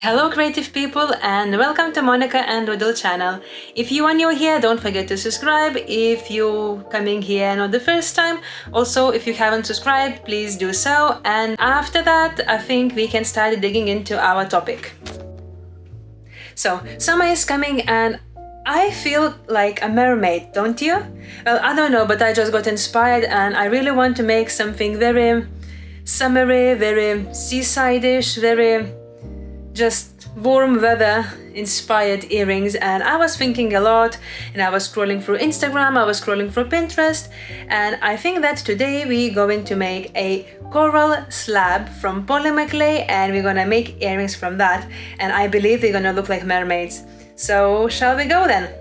Hello creative people and welcome to Monica and Doodle channel. If you are new here, don't forget to subscribe. If you're coming here not the first time, also if you haven't subscribed, please do so. And after that, I think we can start digging into our topic. So, summer is coming and I feel like a mermaid, don't you? Well, I don't know, but I just got inspired and I really want to make something very summery, very seaside-ish, very just warm weather inspired earrings. And I was thinking a lot and I was scrolling through Instagram, I was scrolling through Pinterest, and I think that today we're going to make a coral slab from polymer clay and we're gonna make earrings from that, and I believe they're gonna look like mermaids. So shall we go then?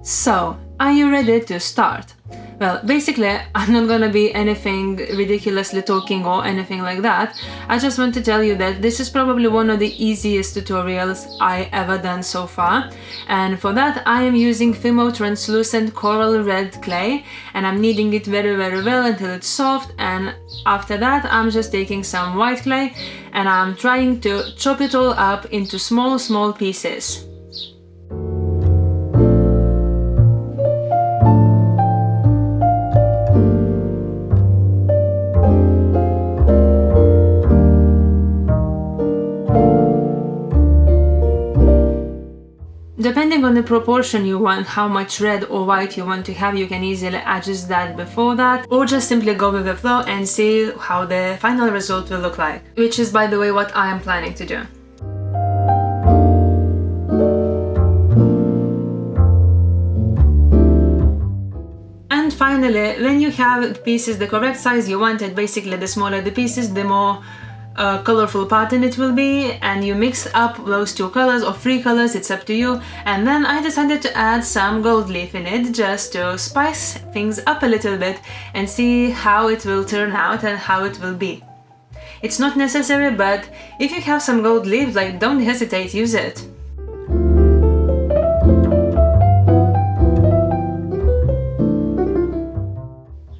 So, are you ready to start? Well, basically, I'm not gonna be anything ridiculously talking or anything like that. I just want to tell you that this is probably one of the easiest tutorials I ever done so far. And for that, I am using Fimo translucent coral red clay, and I'm kneading it very well until it's soft. And after that, I'm just taking some white clay and I'm trying to chop it all up into small pieces. Depending on the proportion you want, how much red or white you want to have, you can easily adjust that before that, or just simply go with the flow and see how the final result will look like, which is, by the way, what I am planning to do. And finally, when you have pieces the correct size you wanted, basically the smaller the pieces, the more colorful pattern it will be, and you mix up those two colors or three colors, it's up to you. And then I decided to add some gold leaf in it just to spice things up a little bit and see how it will turn out and how it will be. It's not necessary, but if you have some gold leaf, like, don't hesitate, use it.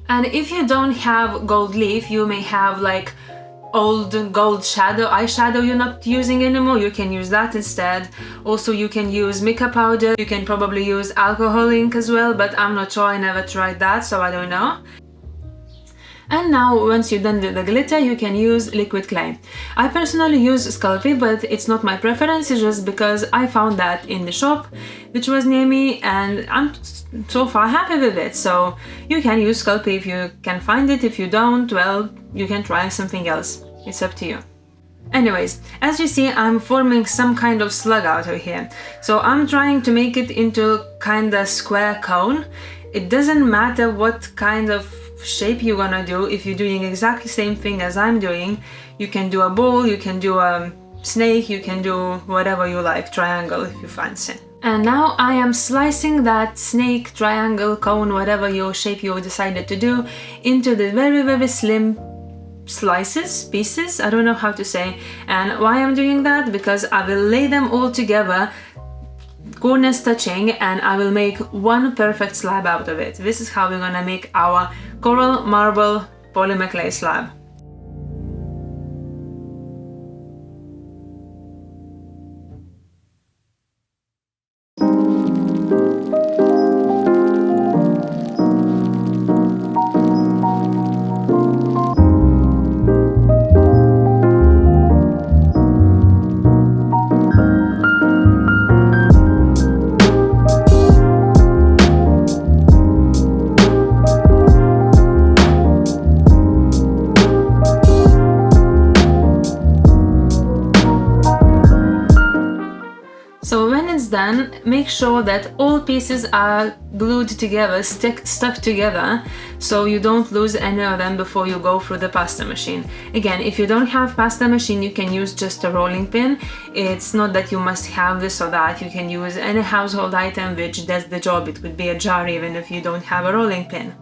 And if you don't have gold leaf, you may have like old gold eyeshadow you're not using anymore, you can use that instead. Also, you can use mica powder, you can probably use alcohol ink as well, but I'm not sure, I never tried that, so I don't know. And now, once you're done with the glitter, you can use liquid clay. I personally use Sculpey, but it's not my preference, it's just because I found that in the shop which was near me and I'm so far happy with it. So you can use Sculpey if you can find it. If you don't, well, you can try something else. It's up to you. Anyways, as you see, I'm forming some kind of slug out of here. So I'm trying to make it into kind of square cone. It doesn't matter what kind of shape you're gonna do. If you're doing exactly the same thing as I'm doing, you can do a ball, you can do a snake, you can do whatever you like, triangle if you fancy. And now I am slicing that snake, triangle, cone, whatever your shape you decided to do, into the very slim slices, pieces, I don't know how to say. And why I'm doing that? Because I will lay them all together, corners touching, and I will make one perfect slab out of it. This is how we're gonna make our coral marble polymer clay slab. So when it's done, make sure that all pieces are glued together, stuck together, so you don't lose any of them before you go through the pasta machine. Again, if you don't have pasta machine, you can use just a rolling pin. It's not that you must have this or that. You can use any household item which does the job. It could be a jar even if you don't have a rolling pin.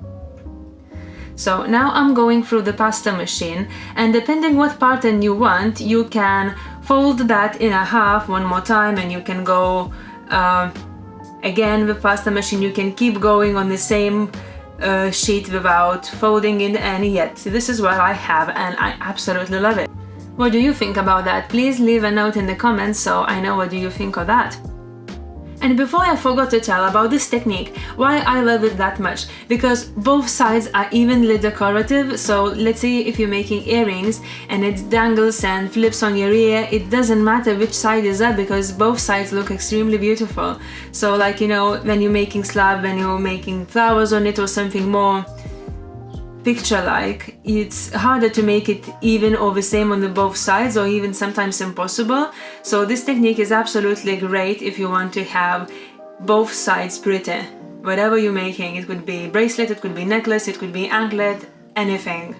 So now I'm going through the pasta machine, and depending what pattern you want, you can fold that in a half one more time, and you can go again with pasta machine. You can keep going on the same sheet without folding it, and yet this is what I have and I absolutely love it. What do you think about that? Please leave a note in the comments so I know what do you think of that. And before I forgot to tell about this technique, why I love it that much, because both sides are evenly decorative. So let's say if you're making earrings and it dangles and flips on your ear, it doesn't matter which side is up because both sides look extremely beautiful. So like, you know, when you're making slab, when you're making flowers on it or something more picture-like, it's harder to make it even or the same on the both sides, or even sometimes impossible. So this technique is absolutely great if you want to have both sides pretty. Whatever you're making, it could be bracelet, it could be necklace, it could be anklet, anything.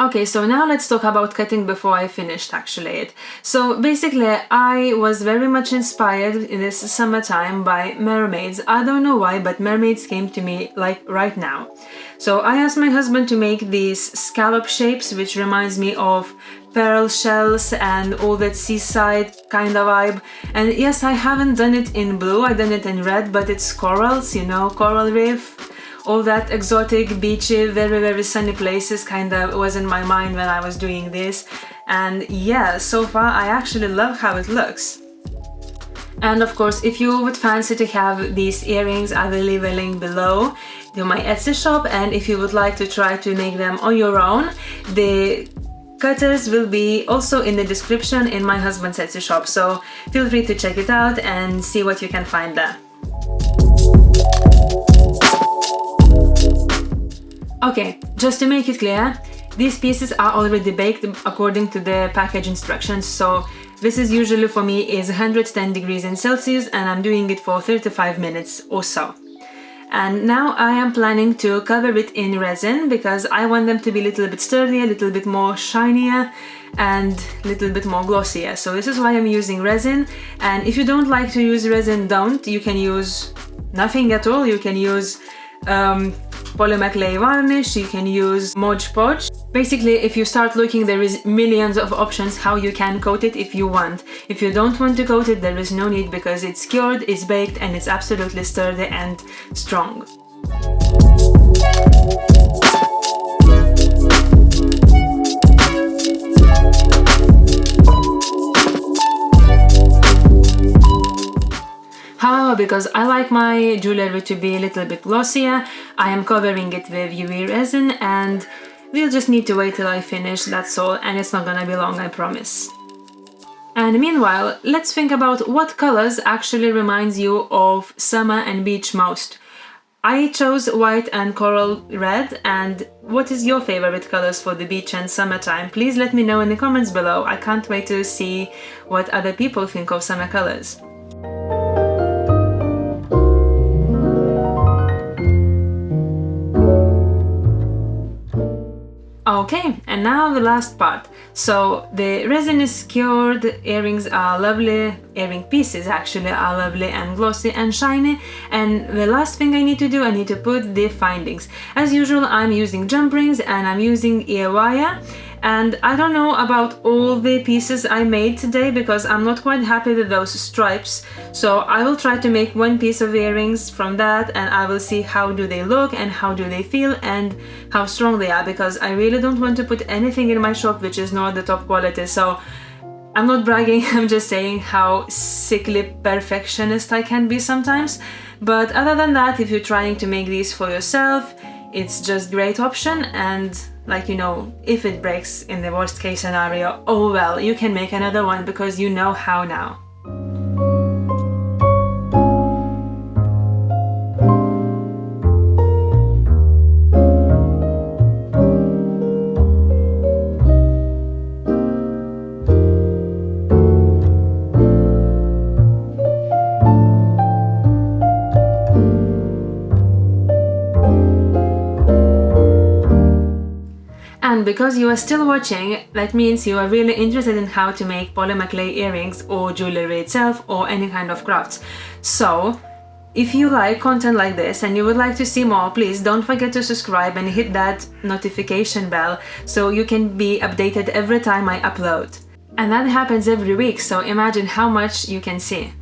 Okay, so now let's talk about cutting before I finished actually it. So basically I was very much inspired in this summertime by mermaids. I don't know why, but mermaids came to me like right now. So I asked my husband to make these scallop shapes, which reminds me of pearl shells and all that seaside kind of vibe. And yes, I haven't done it in blue, I've done it in red, but it's corals, you know, coral reef. All that exotic, beachy, very, very sunny places kind of was in my mind when I was doing this. And yeah, so far I actually love how it looks. And of course, if you would fancy to have these earrings, I will leave a link below to my Etsy shop. And if you would like to try to make them on your own, the cutters will be also in the description in my husband's Etsy shop. So feel free to check it out and see what you can find there. Okay, just to make it clear, these pieces are already baked according to the package instructions, so this is usually for me is 110 degrees in Celsius and I'm doing it for 35 minutes or so. And now I am planning to cover it in resin because I want them to be a little bit sturdier, a little bit more shinier and a little bit more glossier. So this is why I'm using resin, and if you don't like to use resin, don't. You can use nothing at all. You can use Polymer Clay varnish, you can use Mod Podge. Basically, if you start looking, there is millions of options how you can coat it if you want. If you don't want to coat it, there is no need because it's cured, it's baked, and it's absolutely sturdy and strong. However, because I like my jewelry to be a little bit glossier, I am covering it with UV resin, and we'll just need to wait till I finish, that's all, and it's not gonna be long, I promise. And meanwhile, let's think about what colors actually reminds you of summer and beach most. I chose white and coral red, and what is your favorite colors for the beach and summertime? Please let me know in the comments below. I can't wait to see what other people think of summer colors. Okay, and now the last part. So the resin is cured, the earrings are lovely, earring pieces actually are lovely and glossy and shiny, and the last thing I need to do, I need to put the findings. As usual, I'm using jump rings and I'm using ear wire, and I don't know about all the pieces I made today because I'm not quite happy with those stripes, so I will try to make one piece of earrings from that, and I will see how do they look and how do they feel and how strong they are, because I really don't want to put anything in my shop which is not the top quality. So I'm not bragging, I'm just saying how sickly perfectionist I can be sometimes. But other than that, if you're trying to make these for yourself, it's just great option. And like, you know, if it breaks in the worst case scenario, oh well, you can make another one because you know how now. And because you are still watching, that means you are really interested in how to make polymer clay earrings or jewelry itself or any kind of crafts. So if you like content like this and you would like to see more, please don't forget to subscribe and hit that notification bell so you can be updated every time I upload. And that happens every week, so imagine how much you can see.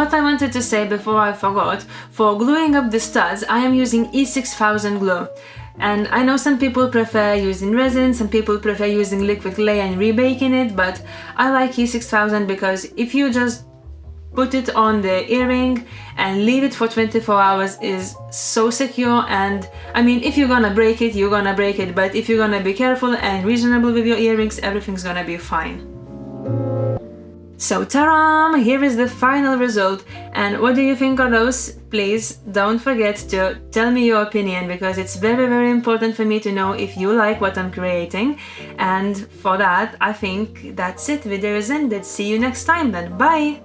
what I wanted to say before I forgot, for gluing up the studs, I am using E6000 glue. And I know some people prefer using resin, some people prefer using liquid clay and rebaking it, but I like E6000 because if you just put it on the earring and leave it for 24 hours is so secure. And I mean, if you're gonna break it, you're gonna break it, but if you're gonna be careful and reasonable with your earrings, everything's gonna be fine. So ta-da! Here is the final result, and what do you think of those? Please don't forget to tell me your opinion, because it's very important for me to know if you like what I'm creating. And for that, I think that's it. Video is ended. See you next time then. Bye!